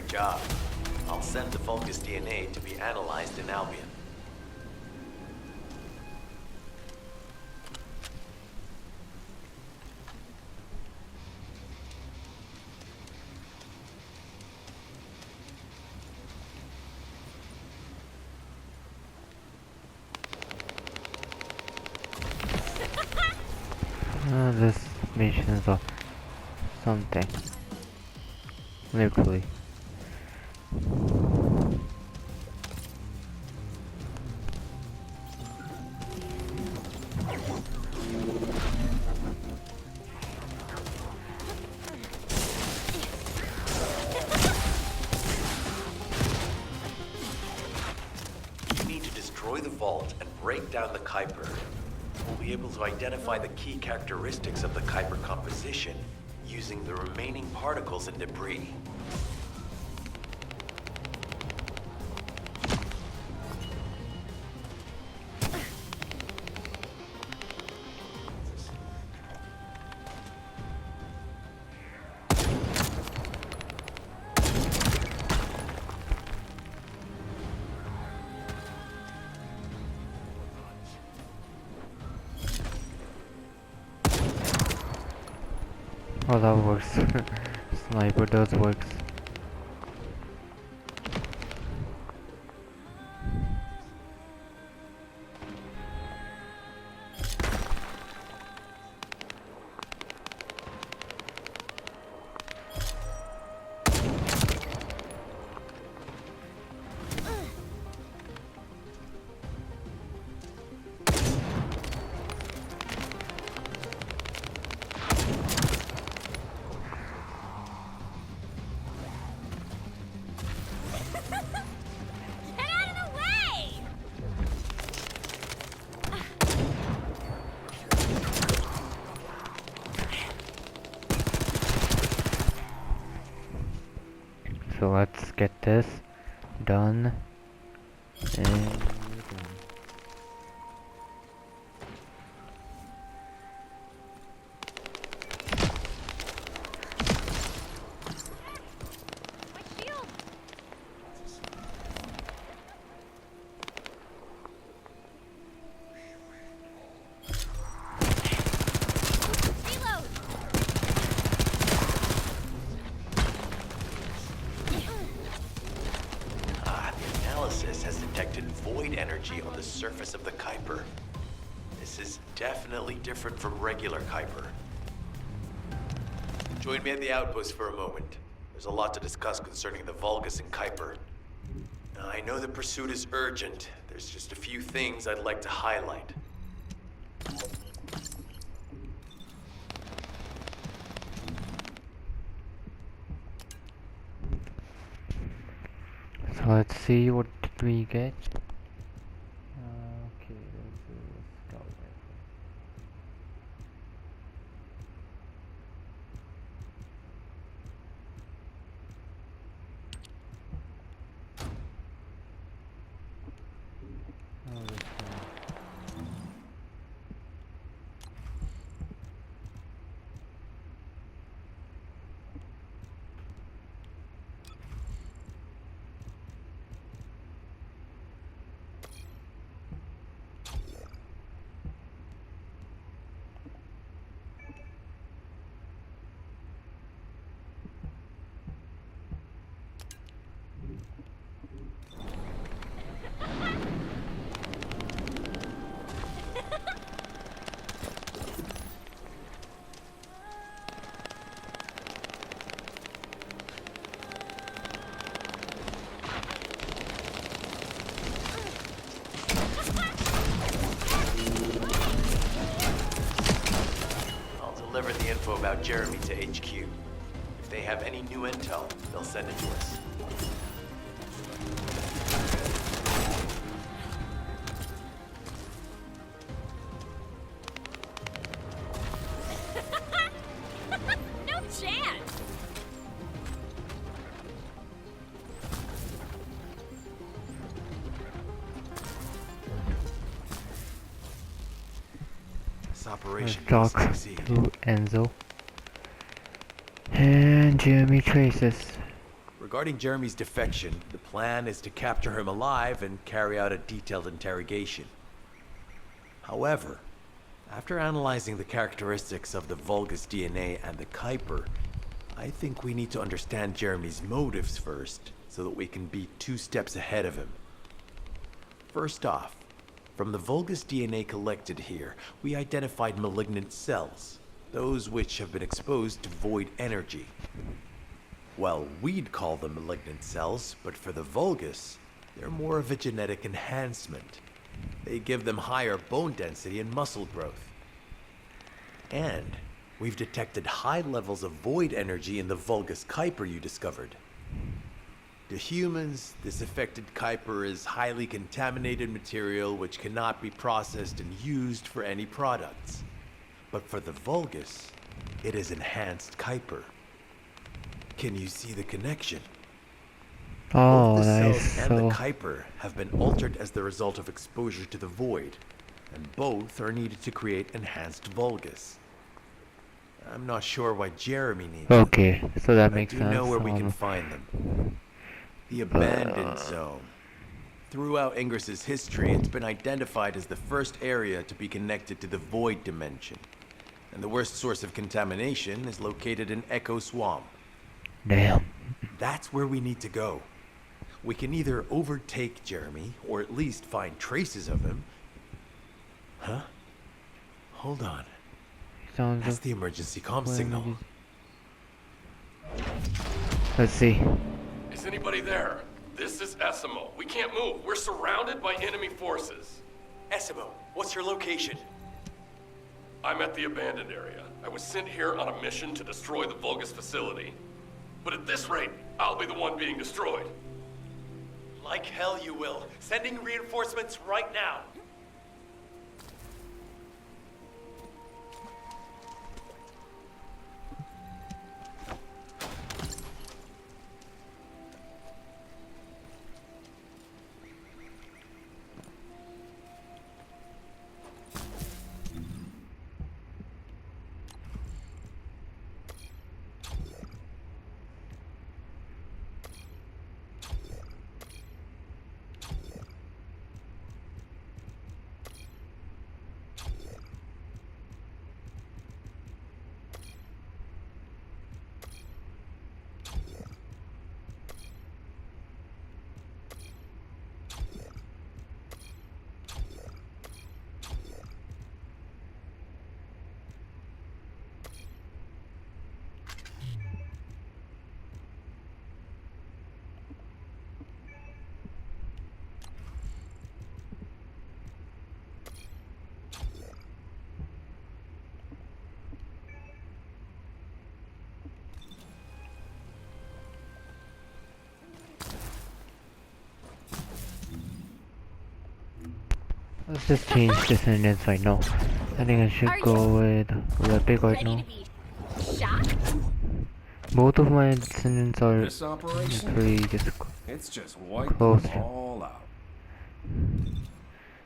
Great job. I'll send the Vulgus DNA to be analyzed in Albion. This mission is of something. Literally. We need to destroy the vault and break down the Kuiper. We'll be able to identify the key characteristics of the Kuiper composition using the remaining particles and debris. Oh, that works. Sniper does works. So let's get this done and Has detected void energy on the surface of the Kuiper. This is definitely different from regular Kuiper. Join me at the outpost for a moment. There's a lot to discuss concerning the Vulgus and Kuiper. Now, I know the pursuit is urgent. There's just a few things I'd like to highlight. so let's see what did we get. Okay, let's do a scout rifle. Oh, this one. Deliver the info about Jeremy to HQ. If they have any new intel, they'll send it to us. No chance! Operation Let's talk to Enzo and Jeremy Traces. regarding Jeremy's defection, the plan is to capture him alive and carry out a detailed interrogation. However, after analyzing the characteristics of the Vulgus DNA and the Kuiper, I think we need to understand Jeremy's motives first, so that we can be 2 steps ahead of him. First off, from the Vulgus DNA collected here, we identified malignant cells, those which have been exposed to void energy. Well, we'd call them malignant cells, but for the Vulgus, they're more of a genetic enhancement. They give them higher bone density and muscle growth. And we've detected high levels of void energy in the Vulgus Kuiper you discovered. To humans, this affected Kuiper is highly contaminated material which cannot be processed and used for any products. But for the Vulgus, it is enhanced Kuiper. Can you see the connection? Oh, Both the nice. cells and So, the Kuiper have been altered as the result of exposure to the void, and both are needed to create enhanced Vulgus. I'm not sure why Jeremy needs them, okay, so that but makes I do sense. know where we can find them. The Abandoned Zone. Throughout Ingris's history, it's been identified as the first area to be connected to the Void Dimension, and the worst source of contamination is located in Echo Swamp. Damn. That's where we need to go. We can either overtake Jeremy, or at least find traces of him. Huh? Hold on. Sounds That's the emergency comm Where signal. Let's see. Is anybody there? This is Esimo. We can't move. We're surrounded by enemy forces. Esimo, what's your location? I'm at the abandoned area. I was sent here on a mission to destroy the Vulgus facility. But at this rate, I'll be the one being destroyed. Like hell you will. Sending reinforcements right now. Let's just change Descendants right now. I think I should Are go with Epic right Ready now. to be shot? Both of my Descendants are This operation, pretty just it's just wipe Close. them all out.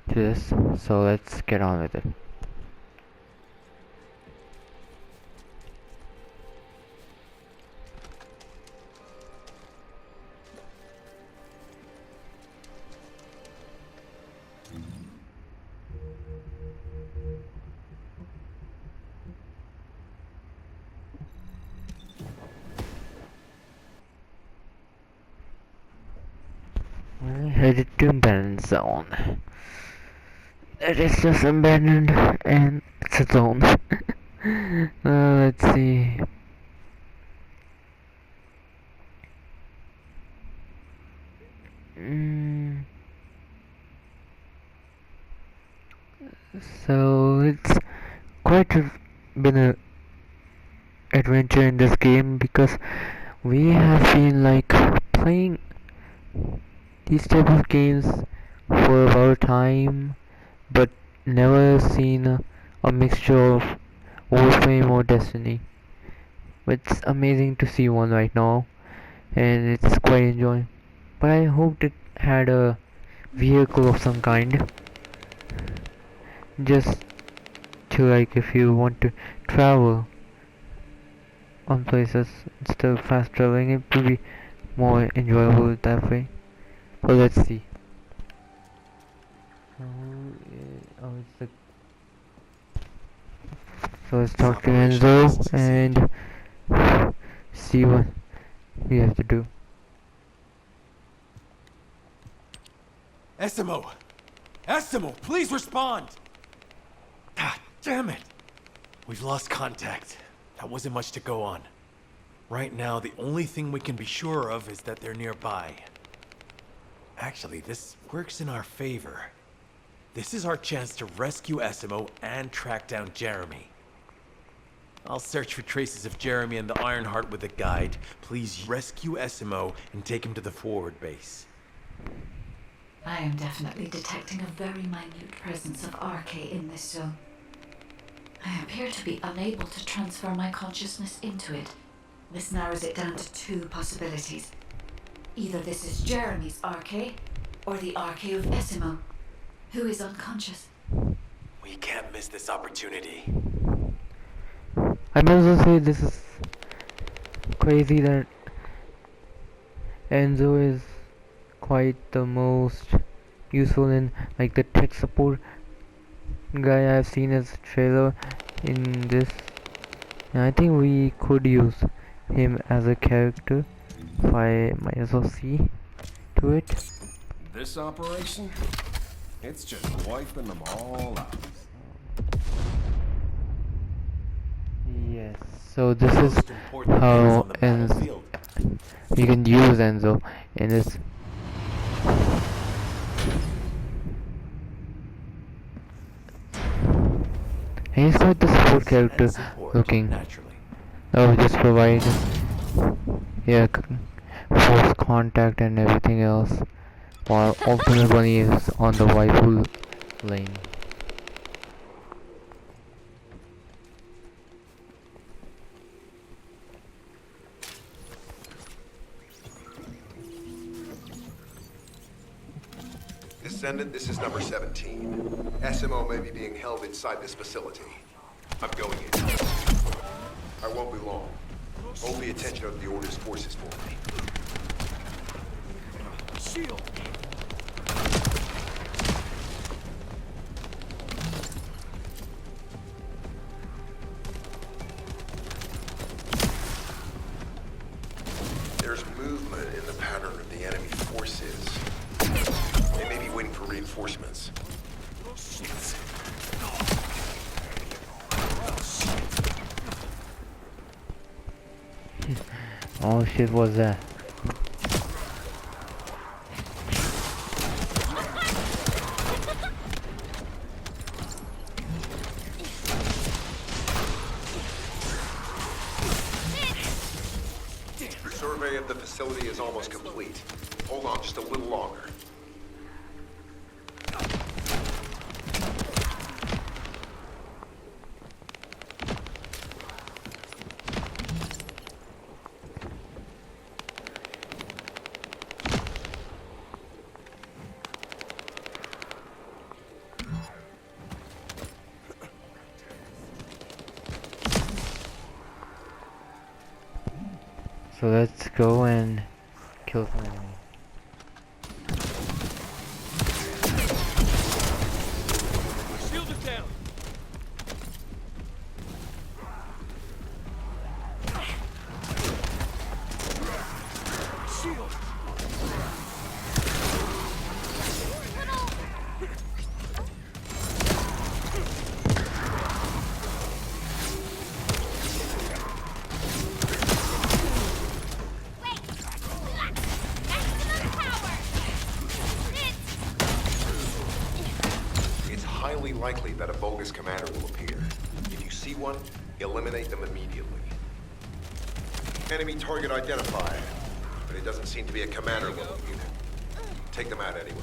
to this, so let's get on with it. We're headed to abandoned zone. It is just abandoned and it's a zone. Let's see. Mm. So it's quite been a adventure in this game because we have been like playing these type of games for about a time, but never seen a mixture of Warframe or Destiny. It's amazing to see one right now, and it's quite enjoying. But I hoped it had a vehicle of some kind, just to like if you want to travel on places instead of fast traveling, it would be more enjoyable that way. But let's see. It's the so let's talk to Enzo and see what we have to do. Essimo! Essimo, please respond! Ah, damn it! We've lost contact. That wasn't much to go on. Right now, the only thing we can be sure of is that they're nearby. Actually, this works in our favor. This is our chance to rescue Essimo and track down Jeremy. I'll search for traces of Jeremy and the Ironheart with a guide. Please rescue Essimo and take him to the forward base. I am definitely detecting a very minute presence of RK in this zone. I appear to be unable to transfer my consciousness into it. This narrows it down to two possibilities. Either this is Jeremy's RK, or the RK of Essimo, who is unconscious. We can't miss this opportunity. I might also say this is crazy that Enzo is quite the most useful in like the tech support guy I've seen as a trailer in this, and I think we could use him as a character if I might as well see to it. This operation? It's just wiping them all out. Yes, so this is Most important how things on the battlefield. you can use Enzo in this. He's quite the support character And support, looking. naturally. Oh, just provide force contact and everything else, while Ultimate Bunny is on the waifu lane. Descendant, this is number 17. SMO may be being held inside this facility. I'm going in. I won't be long. Hold the attention of the Order's forces for me. Shield! There's movement in the pattern of the enemy forces. They may be waiting for reinforcements. Oh shit, was that? The survey of the facility is almost complete. Hold on just a little longer. So let's go and kill some enemies. Shield is down. Shield. It's highly likely that a bogus commander will appear. If you see one, eliminate them immediately. Enemy target identified, but it doesn't seem to be a commander-level unit. Take them out anyway.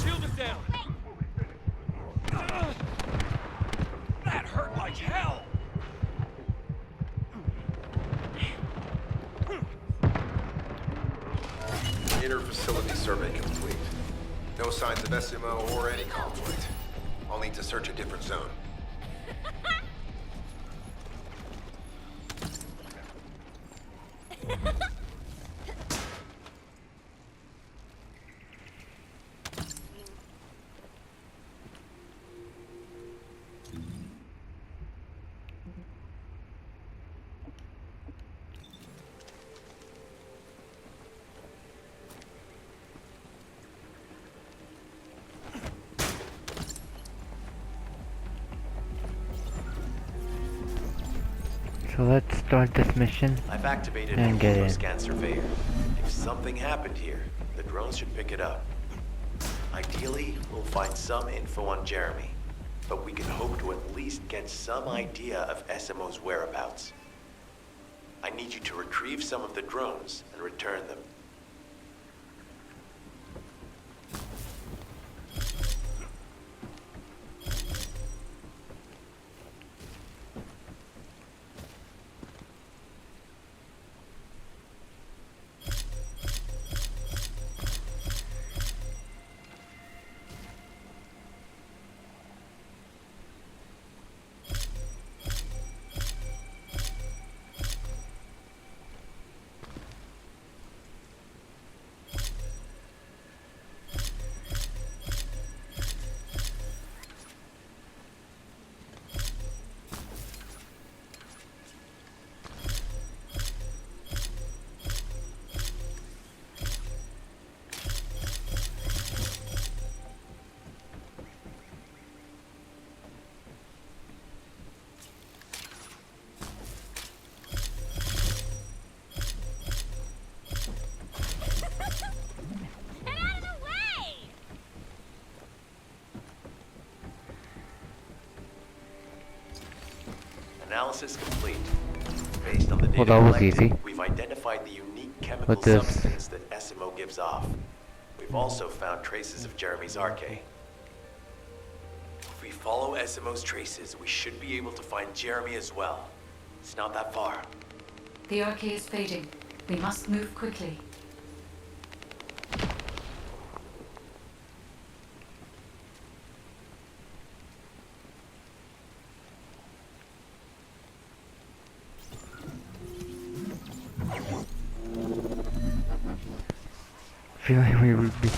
Shield is down. That hurt like hell. Inner facility survey complete. No signs of SMO or any conflict. I'll need to search a different zone. So let's start this mission. I've activated And a get in. scan surveyor. If something happened here, the drones should pick it up. Ideally, we'll find some info on Jeremy, but we can hope to at least get some idea of SMO's whereabouts. I need you to retrieve some of the drones and return them. Get out of the way! Analysis complete. Based on the data Well, that was collected, easy. we've identified the unique chemical What this? substance that SMO gives off. We've also found traces of Jeremy's RK. If we follow SMO's traces, we should be able to find Jeremy as well. It's not that far. The RK is fading. We must move quickly. Feel like we would be.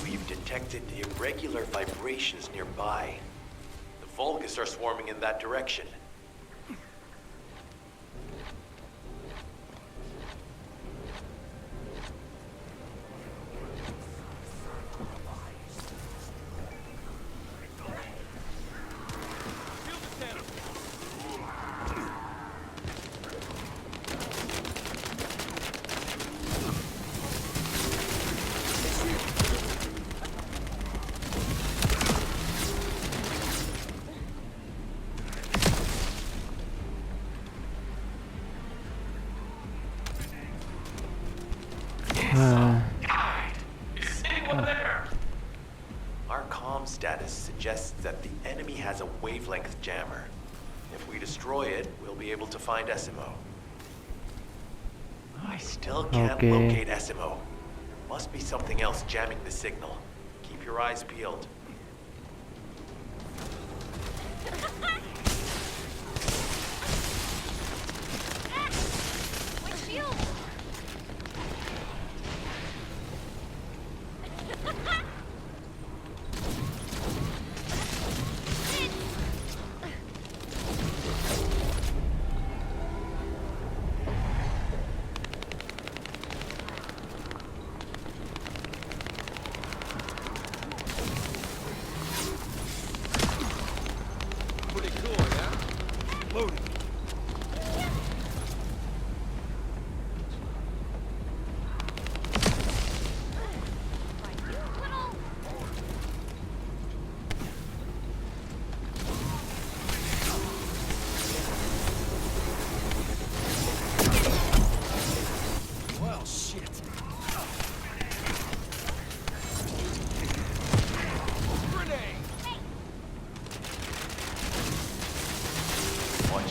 We've detected irregular vibrations nearby. The Vulgus are swarming in that direction. Is anyone there? Our comm status suggests that the enemy has a wavelength jammer. If we destroy it, we'll be able to find SMO. I still can't Okay. locate SMO. Must be something else jamming the signal. Keep your eyes peeled. My shield!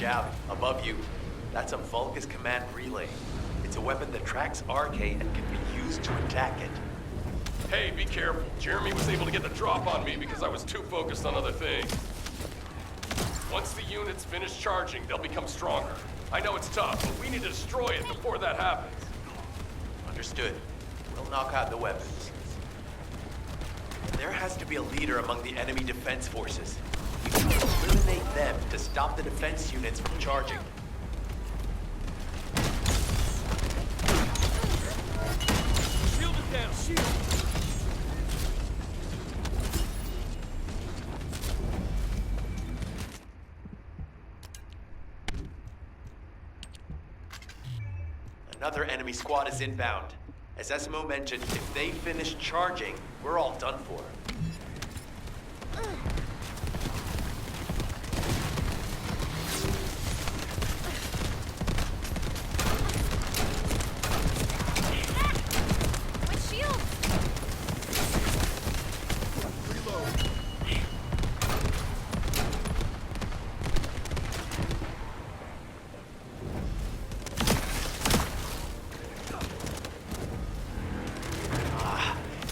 out, above you. That's a Vulgus command relay. It's a weapon that tracks RK and can be used to attack it. Hey, be careful. Jeremy was able to get the drop on me because I was too focused on other things. Once the units finish charging, they'll become stronger. I know it's tough, but we need to destroy it before that happens. Understood. We'll knock out the weapons. There has to be a leader among the enemy defense forces. We need to eliminate them to stop the defense units from charging. Shield it down, shield! Another enemy squad is inbound. As Esmo mentioned, if they finish charging, we're all done for. My shield!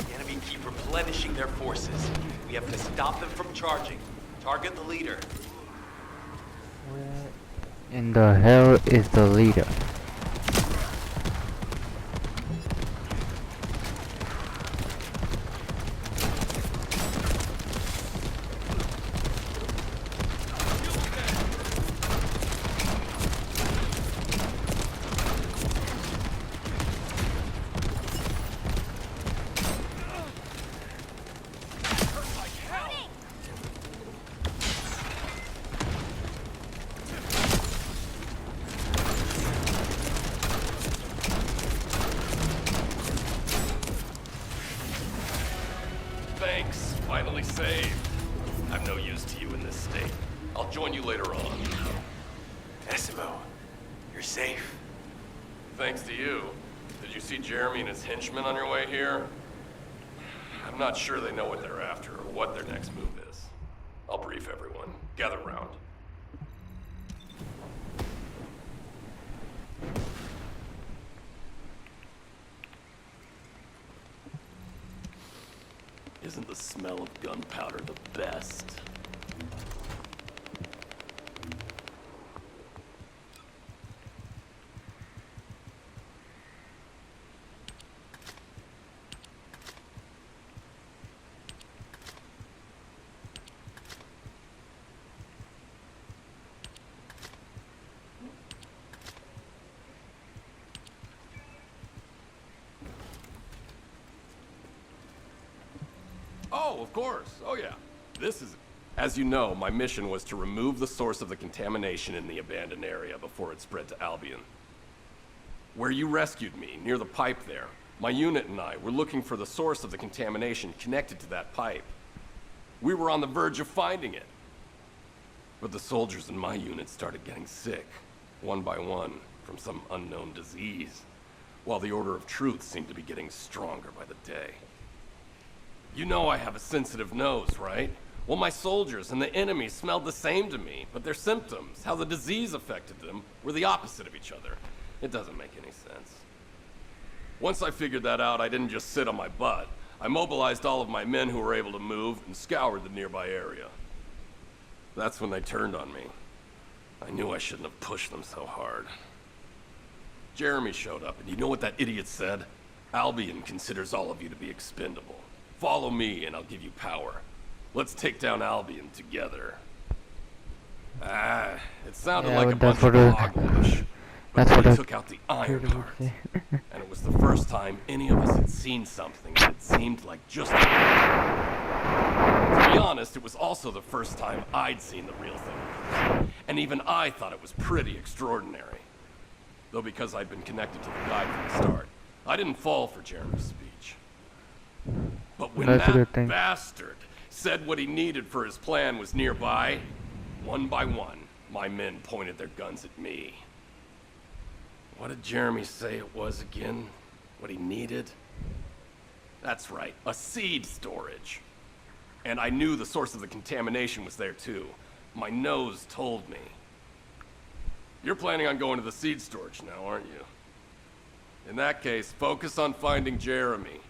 The enemy keep replenishing their forces. We have to stop them from charging. Target the leader. Where in the hell is the leader? Thanks. Finally saved. I'm no use to you in this state. I'll join you later on. Esmo, you're safe. Thanks to you. Did you see Jeremy and his henchmen on your way here? I'm not sure they know what they're after or what their next move is. I'll brief everyone. Gather round. Isn't the smell of gunpowder the best? Oh, of course. Oh, yeah. This is... As you know, my mission was to remove the source of the contamination in the abandoned area before it spread to Albion. Where you rescued me, near the pipe there, my unit and I were looking for the source of the contamination connected to that pipe. We were on the verge of finding it. But the soldiers in my unit started getting sick, one by one, from some unknown disease, while the Order of Truth seemed to be getting stronger by the day. You know I have a sensitive nose, right? Well, my soldiers and the enemy smelled the same to me, but their symptoms, how the disease affected them, were the opposite of each other. It doesn't make any sense. Once I figured that out, I didn't just sit on my butt. I mobilized all of my men who were able to move and scoured the nearby area. That's when they turned on me. I knew I shouldn't have pushed them so hard. Jeremy showed up, and you know what that idiot said? Albion considers all of you to be expendable. Follow me, and I'll give you power. Let's take down Albion together. It sounded Yeah, like a but bunch that's of what hogwash. that's But what they I took out the iron heard part. say. And it was the first time any of us had seen something that seemed like just... To be honest, it was also the first time I'd seen the real thing. And even I thought it was pretty extraordinary. Though because I'd been connected to the guide from the start, I didn't fall for Jeremy's speech. But when That's a good that thing. bastard said what he needed for his plan was nearby, one by one, my men pointed their guns at me. What did Jeremy say it was again? What he needed? That's right, a seed storage. And I knew the source of the contamination was there too. My nose told me. You're planning on going to the seed storage now, aren't you? In that case, focus on finding Jeremy.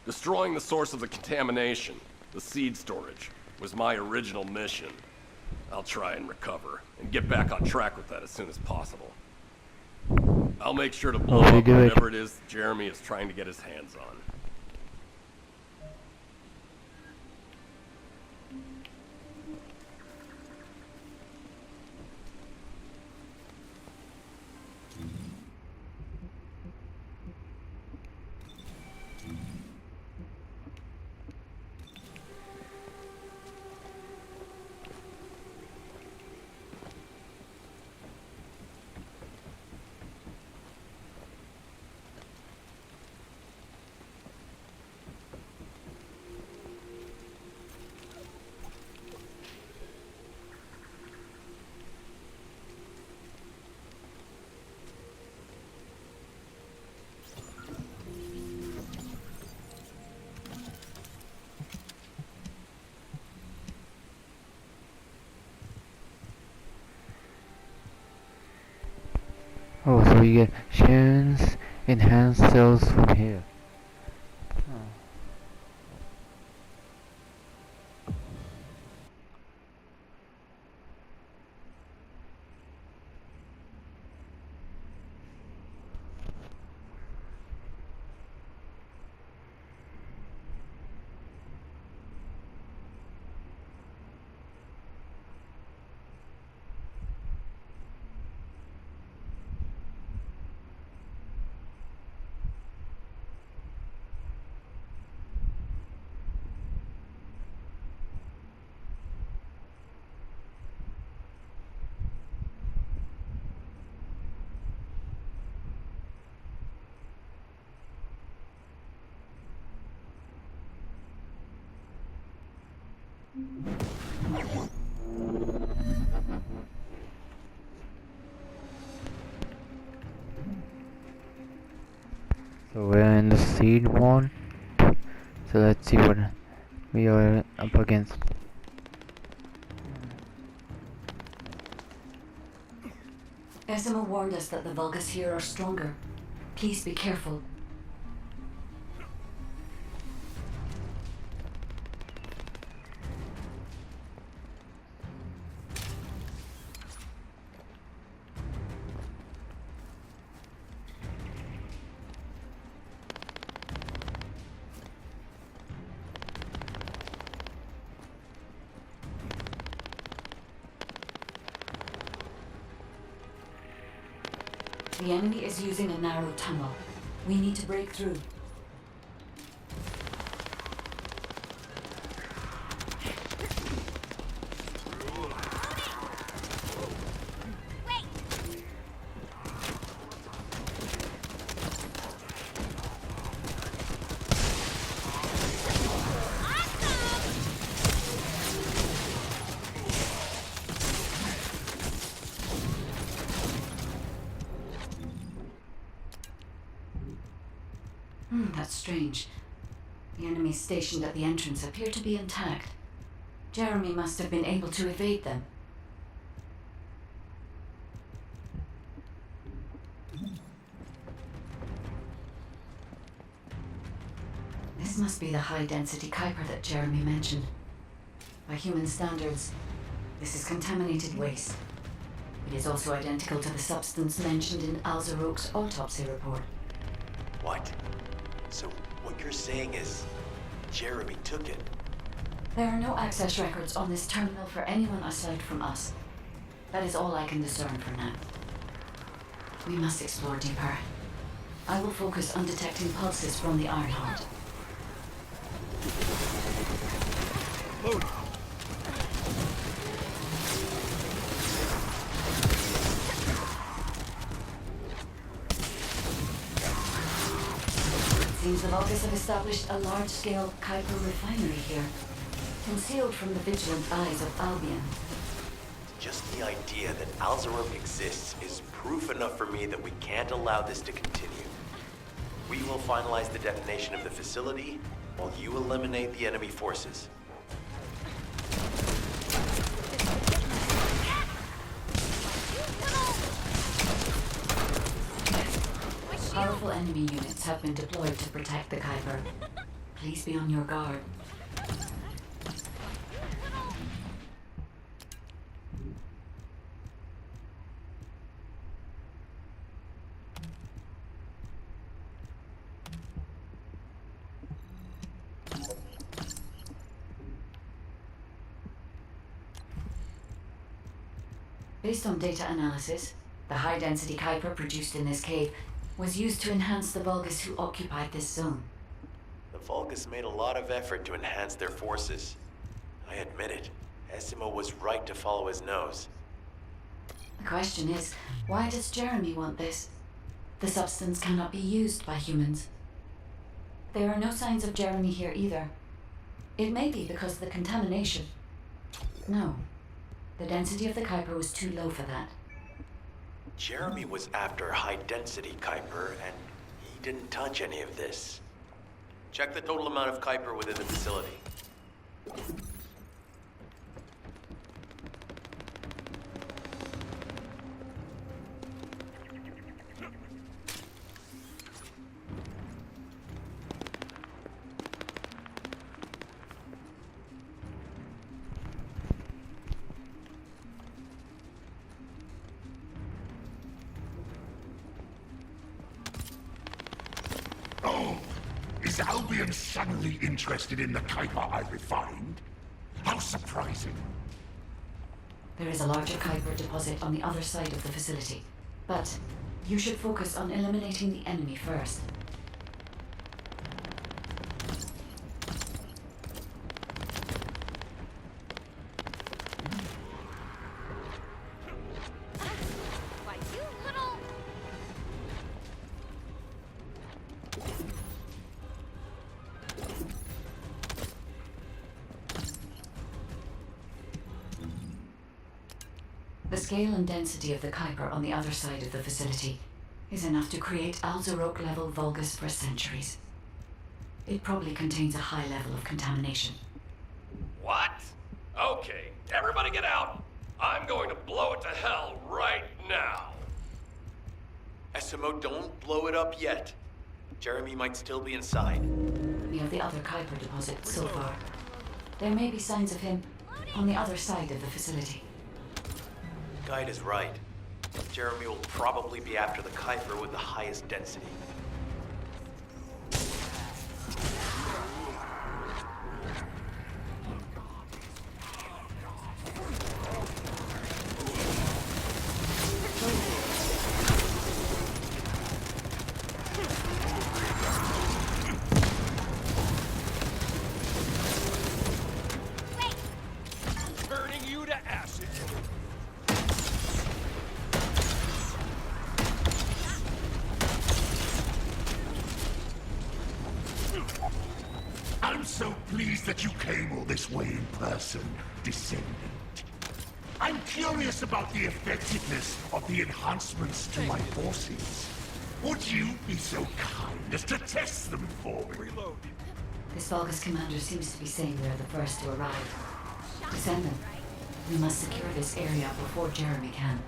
Destroying the source of the contamination, the seed storage, was my original mission. I'll try and recover, and get back on track with that as soon as possible. I'll make sure to blow Okay, up do it. whatever it is Jeremy is trying to get his hands on. Oh, so we get Sharon's enhanced cells from here. So we're in the seed one. So let's see what we are up against. Ezima warned us that the Vulgus here are stronger. Please be careful. The enemy is using a narrow tunnel. We need to break through. That's strange. The enemies stationed at the entrance appear to be intact. Jeremy must have been able to evade them. This must be the high-density Kuiper that Jeremy mentioned. By human standards, this is contaminated waste. It is also identical to the substance mentioned in Alzarok's autopsy report. What? So what you're saying is Jeremy took it? There are no access records on this terminal for anyone aside from us. That is all I can discern for now. We must explore deeper. I will focus on detecting pulses from the Ironheart. It seems the Vulgus have established a large-scale Kuiper refinery here, concealed from the vigilant eyes of Albion. Just the idea that Alzarok exists is proof enough for me that we can't allow this to continue. We will finalize the detonation of the facility while you eliminate the enemy forces. Come on! Powerful enemy units have been deployed to protect the Kuiper. Please be on your guard. Based on data analysis, the high-density Kuiper produced in this cave was used to enhance the Vulgus who occupied this zone. The Vulgus made a lot of effort to enhance their forces. I admit it. Esimo was right to follow his nose. The question is, why does Jeremy want this? The substance cannot be used by humans. There are no signs of Jeremy here either. It may be because of the contamination. No. The density of the Kuiper was too low for that. Jeremy was after high-density Kuiper, and he didn't touch any of this. Check the total amount of Kuiper within the facility. Oh, is Albion suddenly interested in the Kuiper I refined? How surprising. There is a larger Kuiper deposit on the other side of the facility. But you should focus on eliminating the enemy first. Why, you little... The scale and density of the Kuiper on the other side of the facility is enough to create Alzarok-level Vulgus for centuries. It probably contains a high level of contamination. What? Okay, everybody get out. I'm going to blow it to hell right now. Esimo, don't blow it up yet. Jeremy might still be inside. We have the other Kuiper deposit so far. There may be signs of him on the other side of the facility. Guide is right. Jeremy will probably be after the Kuiper with the highest density. Turning you to acid. I'm so pleased that you came all this way in person, Descendant. I'm curious about the effectiveness of the enhancements to my forces. Would you be so kind as to test them for me? Reload. This Vulgus commander seems to be saying we are the first to arrive. Descendant, we must secure this area before Jeremy can.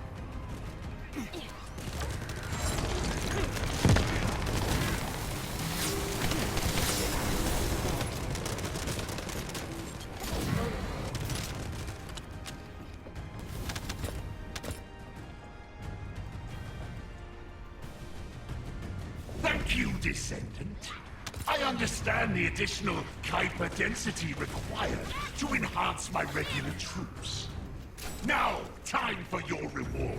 Thank you, Descendant. I understand the additional Kuiper density required to enhance my regular troops. Now, time for your reward.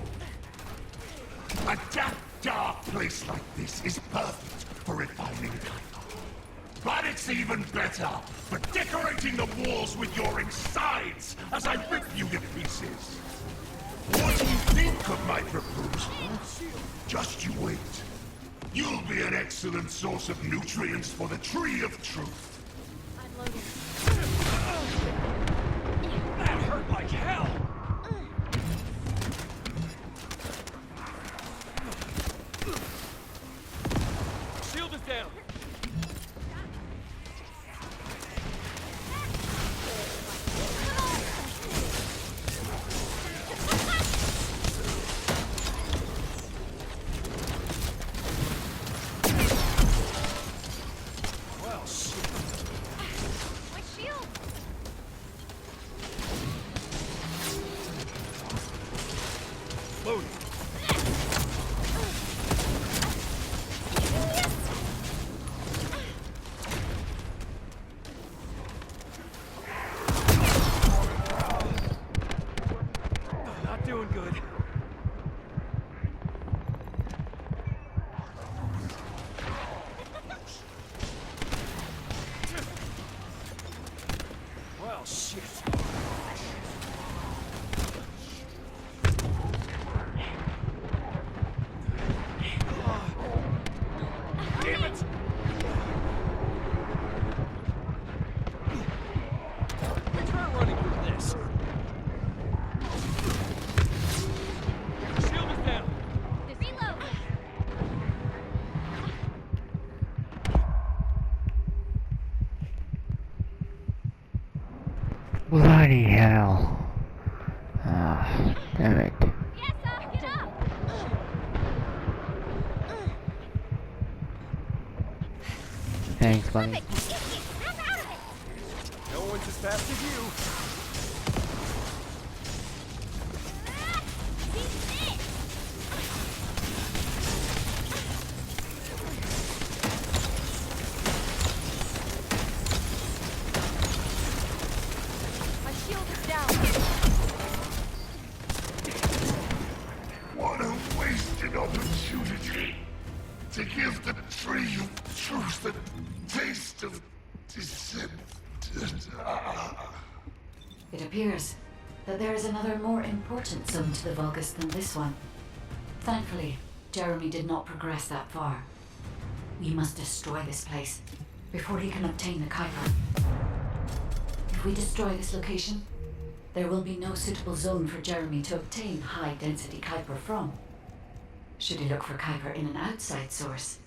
A damp, dark place like this is perfect for refining Kuiper. But it's even better for decorating the walls with your insides as I rip you to pieces. What do you think of my proposal? Just you wait. You'll be an excellent source of nutrients for the Tree of Truth. That hurt like hell. Shield is down. shit. Damn it! Try running through this. Shield is down. Reload. Bloody hell. Ah, damn it. Yes, get up. Thanks, buddy. Perfect. Easy. Snap out of it. No one's as fast as you. Beat it. My shield is down. What a wasted opportunity to give the tree of truth a taste of descent. It appears that there is another more important zone to the Vulgus than this one. Thankfully, Jeremy did not progress that far. We must destroy this place before he can obtain the Kuiper. If we destroy this location, there will be no suitable zone for Jeremy to obtain high-density Kuiper from. Should he look for Kuiper in an outside source,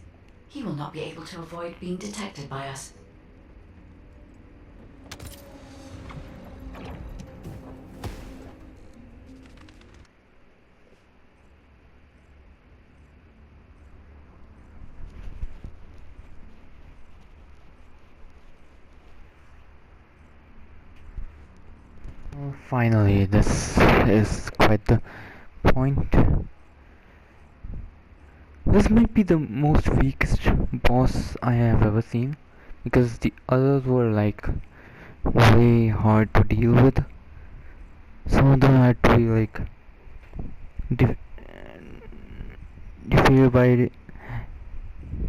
he will not be able to avoid being detected by us. Well, finally, this is quite the point. This might be the most weakest boss I have ever seen, because the others were like way hard to deal with. Some of them had to be like defeated by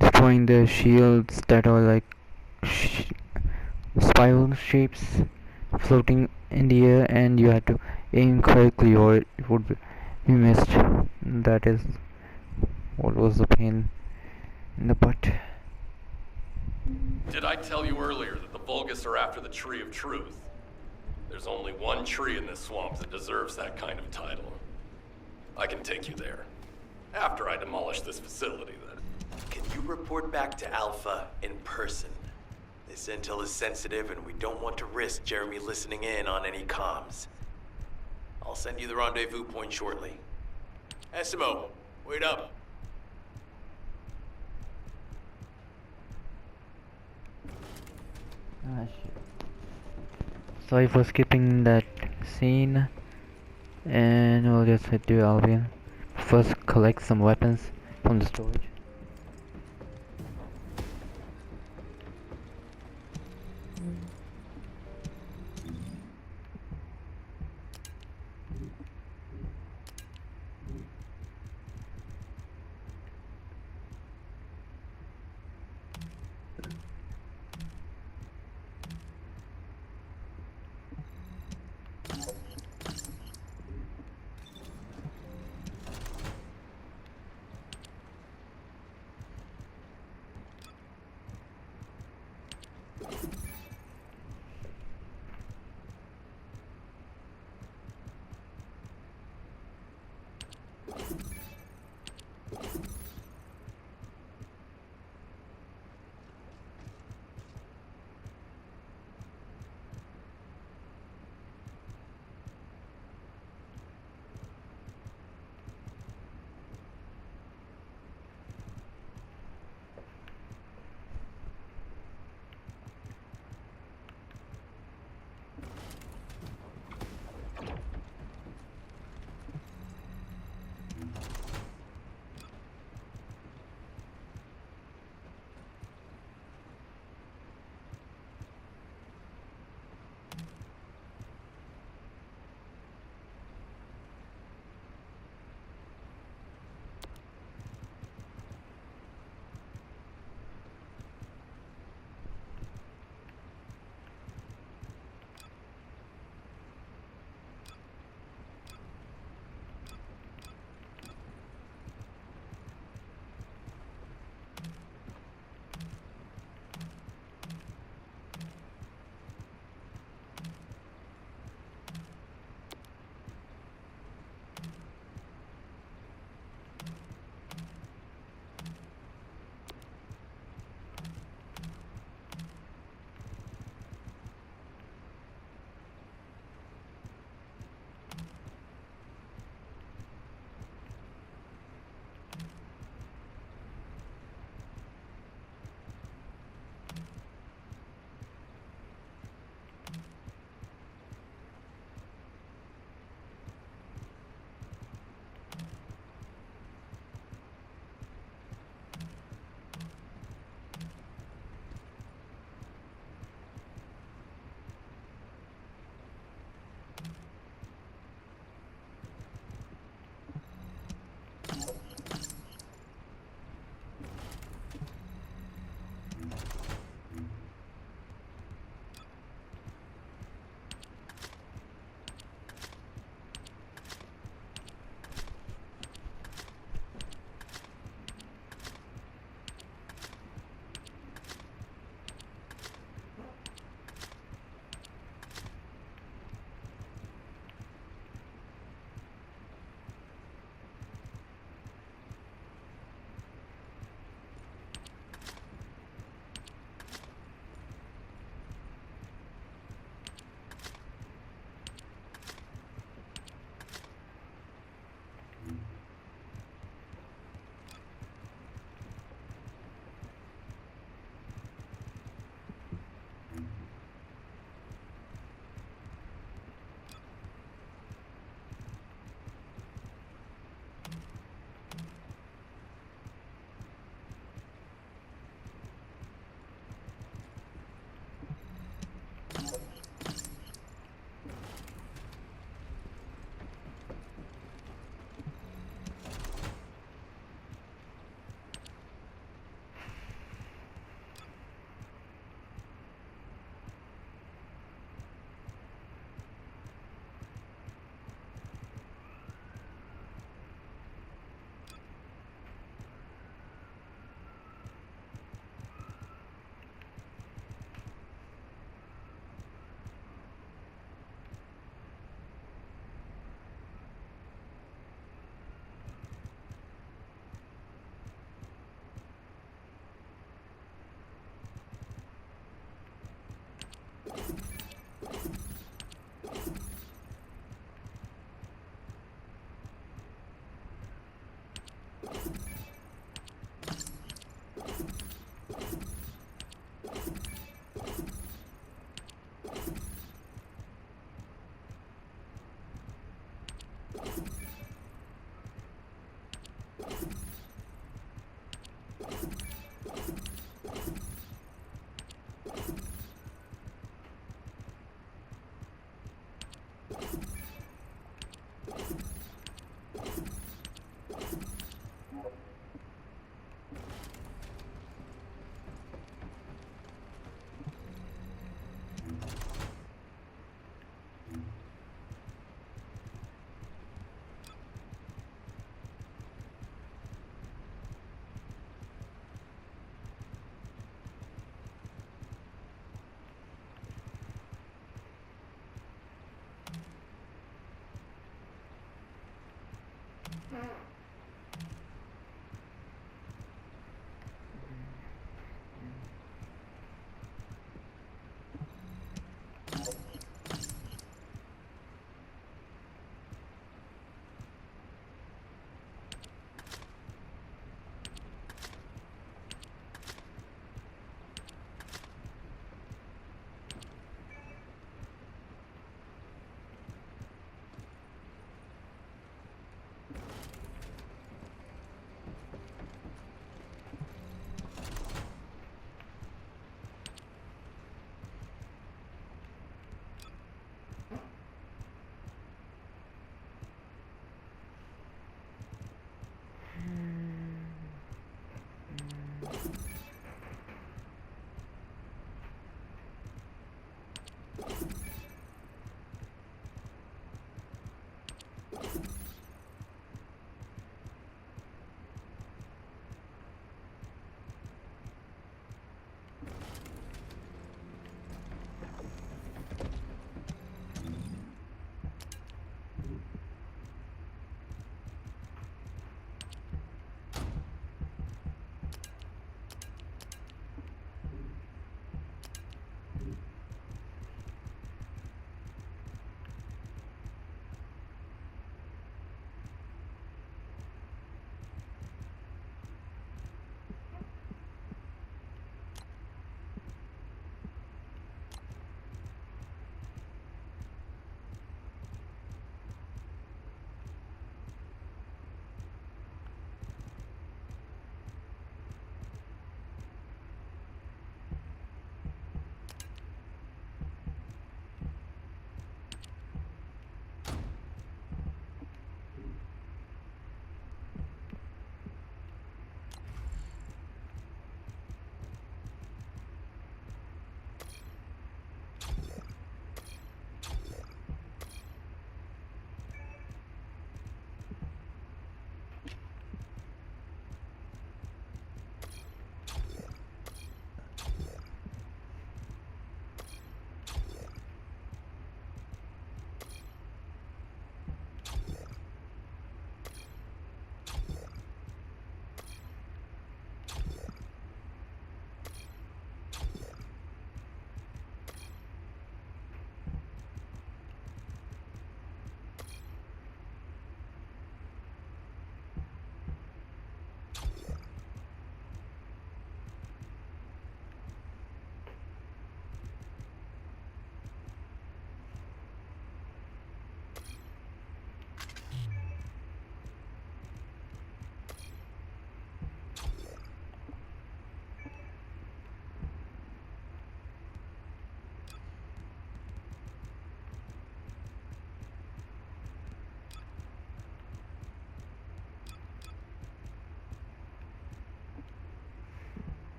destroying the shields that are like spiral shapes floating in the air, and you had to aim correctly or it would be missed. That is what was the pain in the butt. Did I tell you earlier that the Vulgus are after the Tree of Truth? There's only one tree in this swamp that deserves that kind of title. I can take you there. After I demolish this facility, then. Can you report back to Alpha in person? This intel is sensitive and we don't want to risk Jeremy listening in on any comms. I'll send you the rendezvous point shortly. Esimo, wait up. Ah, shit. Sorry for skipping that scene, and we'll just head to Albion. First, collect some weapons from the storage.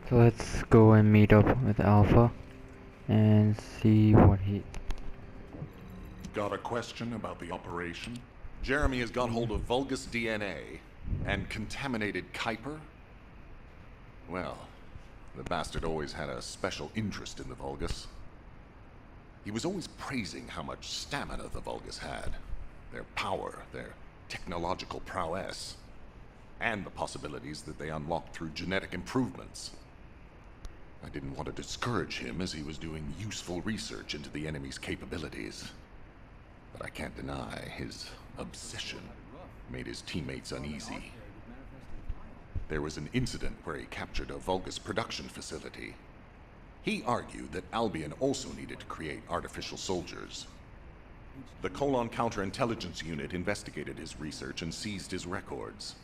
So let's go and meet up with Alpha and see what he... Got a question about the operation? Jeremy has got hold of Vulgus DNA and contaminated Kuiper? Well, the bastard always had a special interest in the Vulgus. He was always praising how much stamina the Vulgus had, their power, their technological prowess, and the possibilities that they unlocked through genetic improvements. I didn't want to discourage him as he was doing useful research into the enemy's capabilities. But I can't deny his obsession made his teammates uneasy. There was an incident where he captured a Vulgus production facility. He argued that Albion also needed to create artificial soldiers. The Colon Counterintelligence Unit investigated his research and seized his records.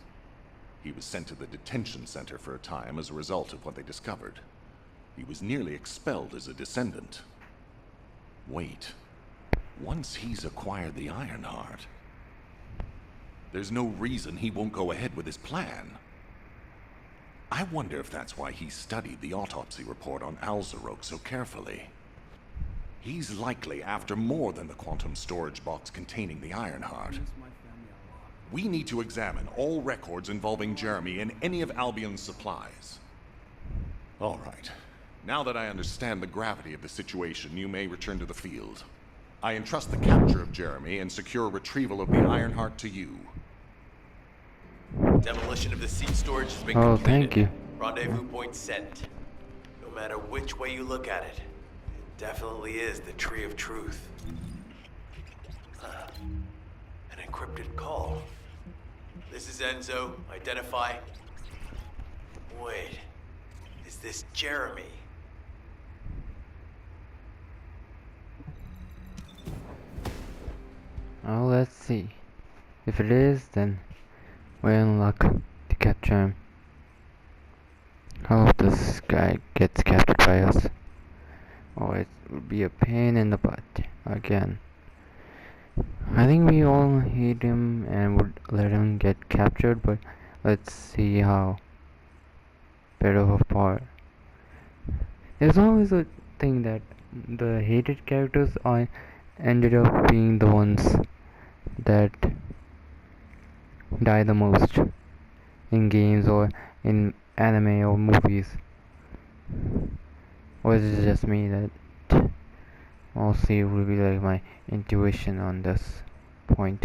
He was sent to the detention center for a time as a result of what they discovered. He was nearly expelled as a descendant. Wait. Once he's acquired the Ironheart, there's no reason he won't go ahead with his plan. I wonder if that's why he studied the autopsy report on Alzarok so carefully. He's likely after more than the quantum storage box containing the Ironheart. We need to examine all records involving Jeremy and any of Albion's supplies. All right. Now that I understand the gravity of the situation, you may return to the field. I entrust the capture of Jeremy and secure retrieval of the Ironheart to you. Demolition of the seed storage has been Oh, completed. thank you. Rendezvous point set. No matter which way you look at it, it definitely is the Tree of Truth. An encrypted call. This is Enzo. Identify. Wait. Is this Jeremy? Oh, let's see. If it is, then we're in luck to capture him. I hope this guy gets captured by us. Oh, it would be a pain in the butt again. I think we all hate him and would let him get captured, but let's see how bit of a part. There's always a thing that the hated characters are ended up being the ones that die the most in games or in anime or movies. Or is it just me that I'll see it will be like my intuition on this point.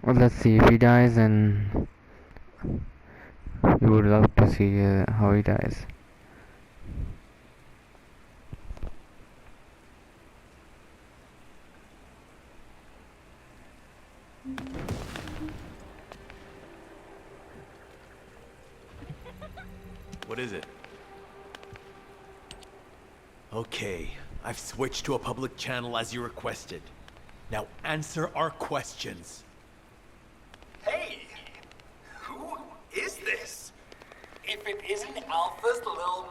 Well, let's see if he dies, and we would love to see how he dies. What is it? Okay, I've switched to a public channel as you requested. Now answer our questions. Hey! Who is this? If it isn't Alpha's little...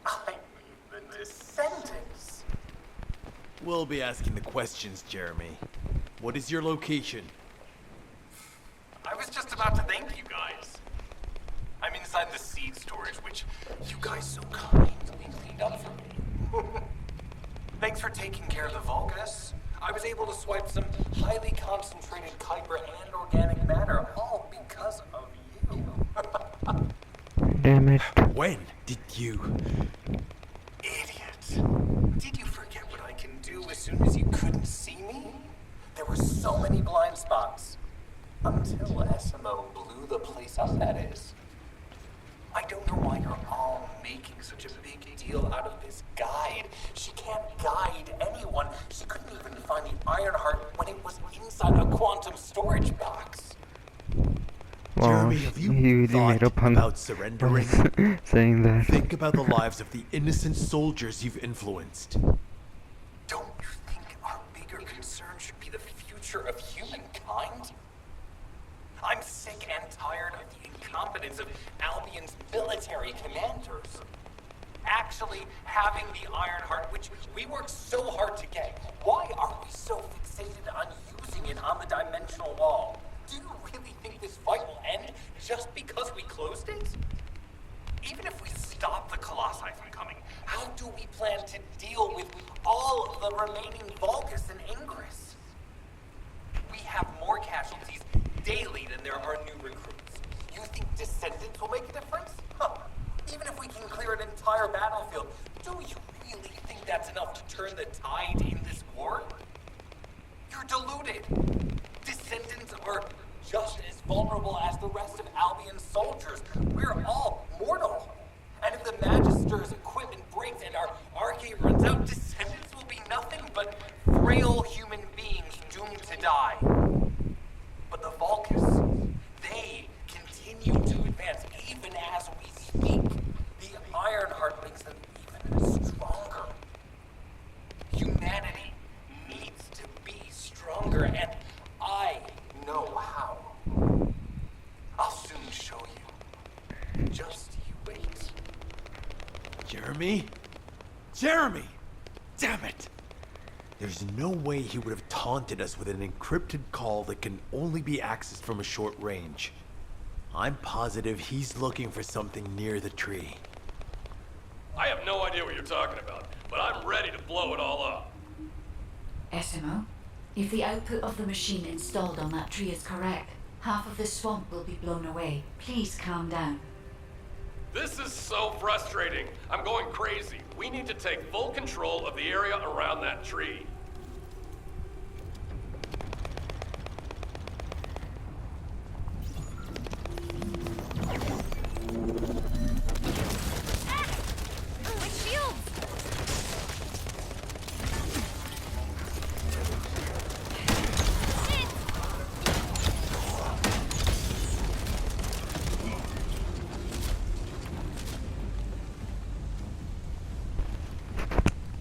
I mean, the Descendants. We'll be asking the questions, Jeremy. What is your location? I was just about to thank you guys. I'm inside the seed storage, which you guys so kindly cleaned up for me. Thanks for taking care of the Vulgus. I was able to swipe some highly concentrated Kuiper and organic matter, all because of you. Damn it. When did you? Idiot. Did you forget what I can do as soon as you couldn't see me? There were so many blind spots. Until SMO blew the place up, that is. I don't know why you're all making such a big deal out of this guide. She can't guide anyone. She couldn't even find the Ironheart when it was inside a quantum storage box. Wow, Jeremy, have he you really thought made up on about surrendering? saying that. Think about the lives of the innocent soldiers you've influenced. Don't you think our bigger concern should be the future of humankind? I'm sick and tired of the incompetence of Albion's military commanders. Actually having the Ironheart, which we worked so hard to get. Why are we so fixated on included. Descendants are just as vulnerable as the rest of Albion's soldiers. We're all mortal. And if the Magister's equipment breaks and our Arche runs out, Descendants will be nothing but frail human beings doomed to die. But the Vulcans, they continue to advance even as we speak. The Ironheart makes them even stronger. Humanity needs to be stronger, and I know how. I'll soon show you. Just you wait. Jeremy? Jeremy! Damn it! There's no way he would have taunted us with an encrypted call that can only be accessed from a short range. I'm positive he's looking for something near the tree. I have no idea what you're talking about, but I'm ready to blow it all up. SMO, if the output of the machine installed on that tree is correct, half of the swamp will be blown away. Please calm down. This is so frustrating. I'm going crazy. We need to take full control of the area around that tree. My shields! Shit!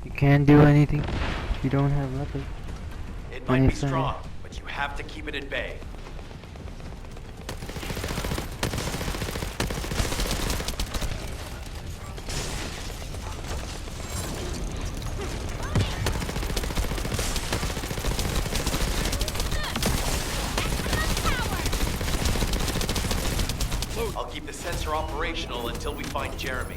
You can't do anything if you don't have weapons. It might be Anything. strong, but you have to keep it at bay. I'll keep the sensor operational until we find Jeremy.